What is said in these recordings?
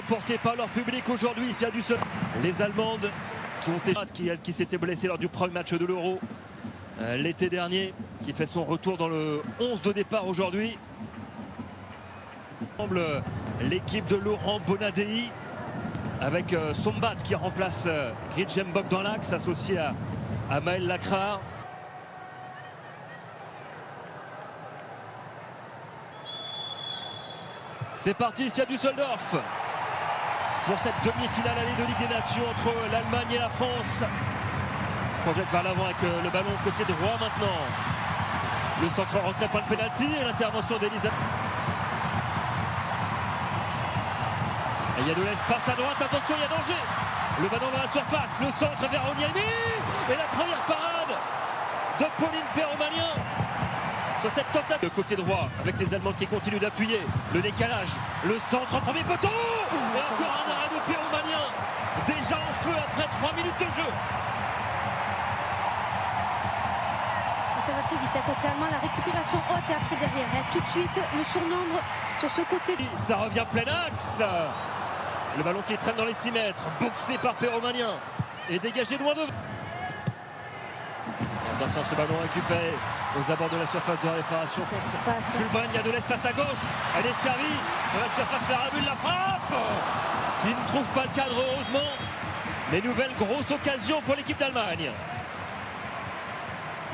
Portés par leur public aujourd'hui, s'il y a du seul. Les Allemandes qui s'étaient blessées lors du premier match de l'Euro l'été dernier, qui fait son retour dans le 11 de départ aujourd'hui. L'équipe de Laurent Bonadei avec Sombat qui remplace Gridjembok dans l'axe, associé à Maël Lacrar. C'est parti, Sia Düsseldorf pour cette demi-finale allée de Ligue des Nations entre l'Allemagne et la France. Projette vers l'avant avec le ballon côté droit maintenant. Le centre en retrait, pas de pénalty et l'intervention d'Elisa. Il y a de l'espace à droite, attention, il y a danger. Le ballon dans la surface, le centre vers Onyemi et la première parade de Pauline Perromanien sur cette tentative de côté droit avec les Allemands qui continuent d'appuyer. Le décalage, le centre en premier poteau et encore un arrêt de Perromanien déjà en feu après 3 minutes de jeu. Ça va très vite à côté allemand, la récupération haute et après derrière. Tout de suite le surnombre sur ce côté. Ça revient plein axe. Le ballon qui traîne dans les 6 mètres, boxé par Perromanien et dégagé loin devant. Attention, ce ballon récupéré aux abords de la surface de réparation. Jules Brenne, il y a de l'espace à gauche. Elle est servie dans la surface. Clara Bull la frappe qui ne trouve pas le cadre heureusement. Mais nouvelle grosse occasion pour l'équipe d'Allemagne.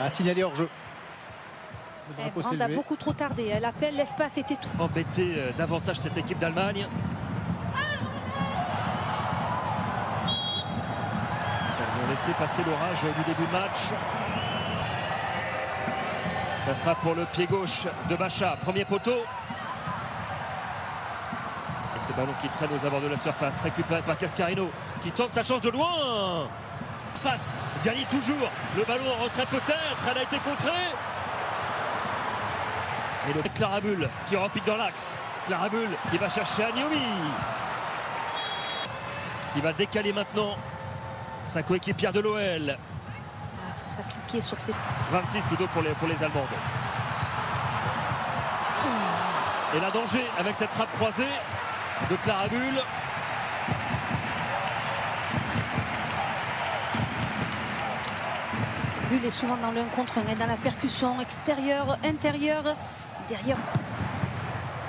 À signaler hors jeu. Brand a beaucoup trop tardé. Elle appelle, l'espace était tout. Embêter davantage cette équipe d'Allemagne. Elles ont laissé passer l'orage du début de match. Ça sera pour le pied gauche de Bacha. Premier poteau. Et ce ballon qui traîne aux abords de la surface. Récupéré par Cascarino qui tente sa chance de loin. Face. Diani toujours. Le ballon en retrait peut-être. Elle a été contrée. Et le Clara Bull qui repique dans l'axe. Clara Bull qui va chercher Agnomi. Qui va décaler maintenant sa coéquipière de l'OL. Il faut s'appliquer sur ces... 26 plutôt pour les Allemandes. Et là, danger avec cette frappe croisée de Clara Bull. Bull est souvent dans le 1 contre 1, dans la percussion extérieure, intérieure, derrière.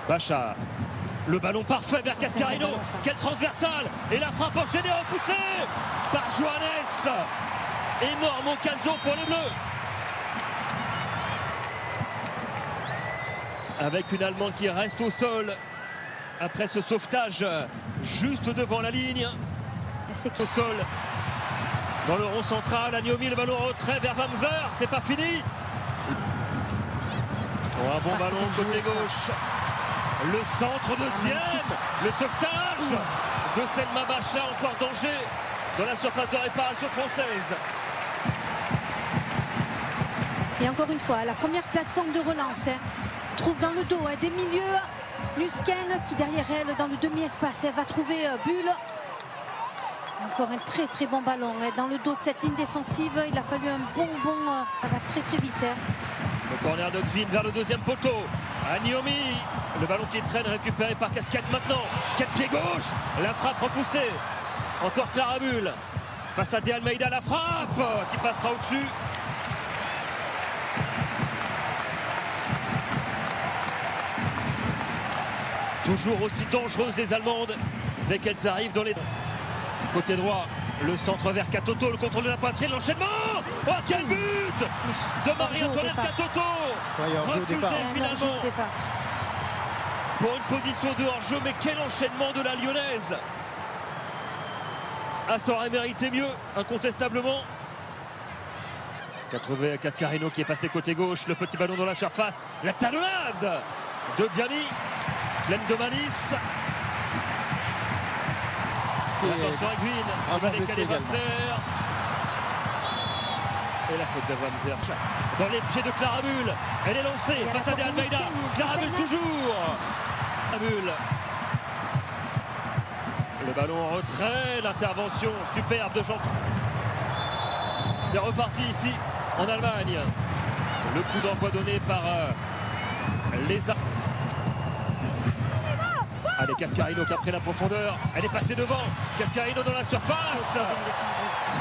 Bacha, le ballon parfait vers Cascarino. Quelle transversale! Et la frappe enchaînée repoussée par Johannes. Énorme occasion pour les Bleus. Avec une Allemande qui reste au sol après ce sauvetage juste devant la ligne. Au sol dans le rond central, Agnomi, le ballon en retrait vers Wamser, c'est pas fini. Oh, un bon ballon côté gauche. Le centre deuxième, le sauvetage de Selma Bacha, encore danger dans la surface de réparation française. Et encore une fois, la première plateforme de relance trouve dans le dos des milieux. Lusken qui derrière elle dans le demi-espace, elle va trouver Bull. Encore un très très bon ballon dans le dos de cette ligne défensive. Il a fallu un bon ça va très très vite. Le corner de Xvin vers le deuxième poteau. Agnomi, le ballon qui traîne récupéré par Cascade maintenant. 4 pieds gauche, la frappe repoussée. Encore Clara Bull face à De Almeida, la frappe qui passera au-dessus. Toujours aussi dangereuse des Allemandes dès qu'elles arrivent dans les... Côté droit, le centre vers Katoto, le contrôle de la poitrine, l'enchaînement. Oh, quel but de Marie-Antoinette Katoto. Refusé finalement pour une position de hors-jeu, mais quel enchaînement de la Lyonnaise. Ah, ça aurait mérité mieux, incontestablement. Qu'a trouvé Cascarino qui est passé côté gauche, le petit ballon dans la surface, la talonnade de Diani, pleine de malice. Attention à Green, il va décaler Wamser. Et la faute de Wamser dans les pieds de Clara Bull. Elle est lancée face à De Almeida. Clara Bull toujours. Bull. Le ballon en retrait, l'intervention superbe de Jean. C'est reparti ici en Allemagne. Le coup d'envoi donné par les... Allez, Cascarino qui a pris la profondeur. Elle est passée devant. Cascarino dans la surface.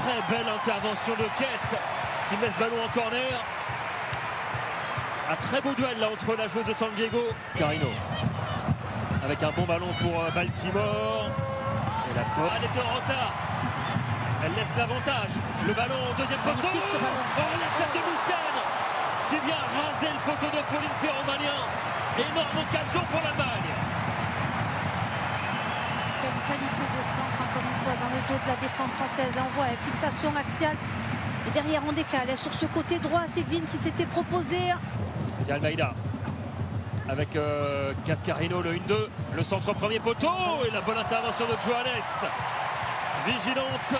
Très belle intervention de Kett qui met ce ballon en corner. Un très beau duel là entre la joueuse de San Diego. Carino avec un bon ballon pour Baltimore. Et la balle, elle était en retard. Elle laisse l'avantage. Le ballon au deuxième poteau. Oh, la tête de Muscan qui vient raser le poteau de Pauline Perromagnin. Énorme occasion pour l'Allemagne. Quelle qualité de centre, encore une fois, dans le dos de la défense française. On voit fixation axiale. Et derrière, on décale. Sur ce côté droit, c'est Vin qui s'était proposé. Et Almeida avec Cascarino, le 1-2. Le centre premier poteau. Et la bonne intervention de Johannes. Vigilante.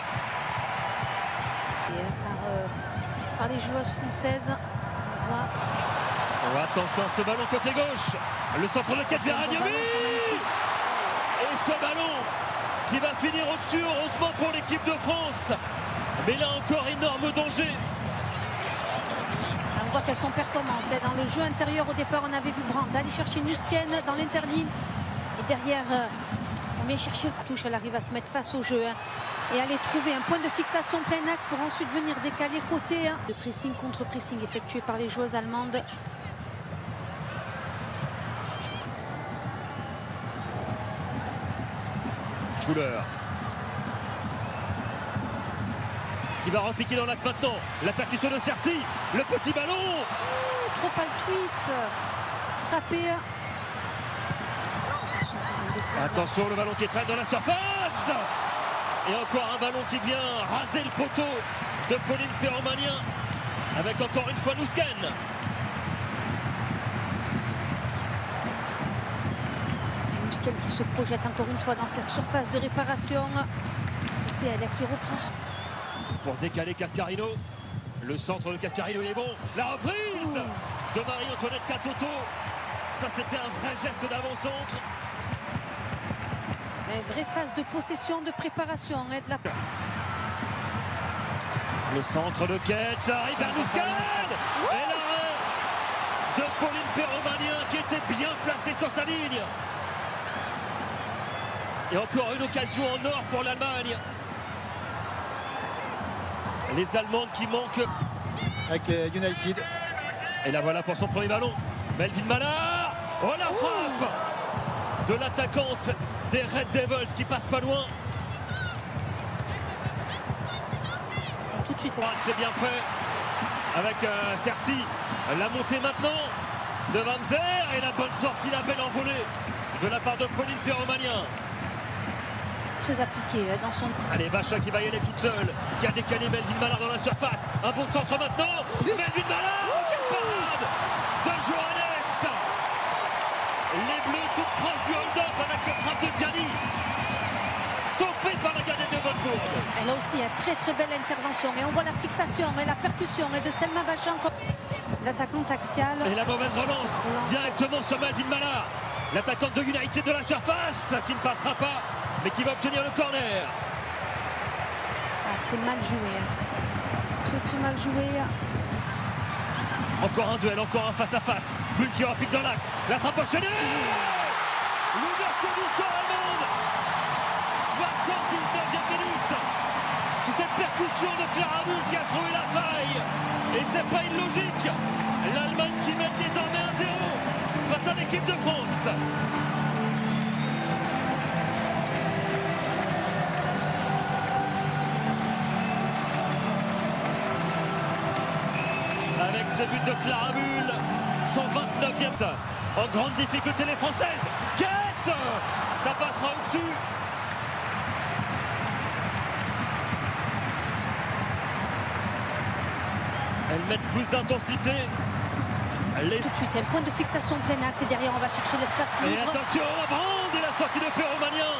Par les joueuses françaises. On voit. Oh, attention à ce ballon côté gauche. Le centre de Kett vers Agnemi. Et ce ballon qui va finir au-dessus, heureusement pour l'équipe de France. Mais là encore, énorme danger. On voit qu'elles sont performantes. Dans le jeu intérieur, au départ, on avait vu Brandt aller chercher Nusken dans l'interligne. Et derrière, on vient chercher le touche. Elle arrive à se mettre face au jeu et aller trouver un point de fixation plein axe pour ensuite venir décaler côté. Le pressing contre pressing effectué par les joueuses allemandes. Schuller qui va repiquer dans l'axe maintenant. La percussion de Cercy, le petit ballon. Trop altruiste. Frappé. Attention, le ballon qui traîne dans la surface. Et encore un ballon qui vient raser le poteau de Pauline Perromagnin avec encore une fois Nusken. Nusken qui se projette encore une fois dans cette surface de réparation. C'est elle qui reprend. Pour décaler Cascarino. Le centre de Cascarino, il est bon. La reprise de Marie-Antoinette Katoto. Ça, c'était un vrai geste d'avant-centre. Une vraie phase de possession, de préparation. Le centre de Kett, ça arrive vers Nusken. Et l'arrêt de Pauline Perromagnin qui était bien placée sur sa ligne. Et encore une occasion en or pour l'Allemagne. Les Allemandes qui manquent. Avec les United. Et la voilà pour son premier ballon. Melvin Mallard. Oh, la frappe de l'attaquante des Red Devils qui passe pas loin. Tout de suite. C'est bien fait avec Cercy. La montée maintenant de Wamser et la bonne sortie, la belle envolée de la part de Pauline Perromagnin. Très appliqué dans son... Allez, Bacha qui va y aller toute seule, qui a décalé Melvin Mallard dans la surface. Un bon centre maintenant. Melvin Mallard, quelle parade de Johannes. Les Bleus toutes proches du hold-up avec cette frappe de Gianni. Stoppée par la gardienne de Wolfsburg. Elle a aussi une très très belle intervention. Et on voit la fixation et la percussion de Selma Bacha. L'attaquante axiale. Et la mauvaise relance directement sur Melvin Mallard. L'attaquante de United de la surface qui ne passera pas, mais qui va obtenir le corner. C'est mal joué. Très très mal joué. Encore un duel, encore un face-à-face. Bull qui repique dans l'axe. La frappe enchaînée. L'ouverture du score allemande. 79e minute. C'est cette percussion de Clara Bull qui a trouvé la faille. Et c'est pas illogique. L'Allemagne qui mène désormais 1-0 face à l'équipe de France. Avec ce but de Clara Bull, son 29e. En grande difficulté les Françaises. Kett, ça passera au-dessus. Elles mettent plus d'intensité. Tout de suite, un point de fixation plein axe et derrière on va chercher l'espace libre. Et attention, la bande et la sortie de Perromagnin.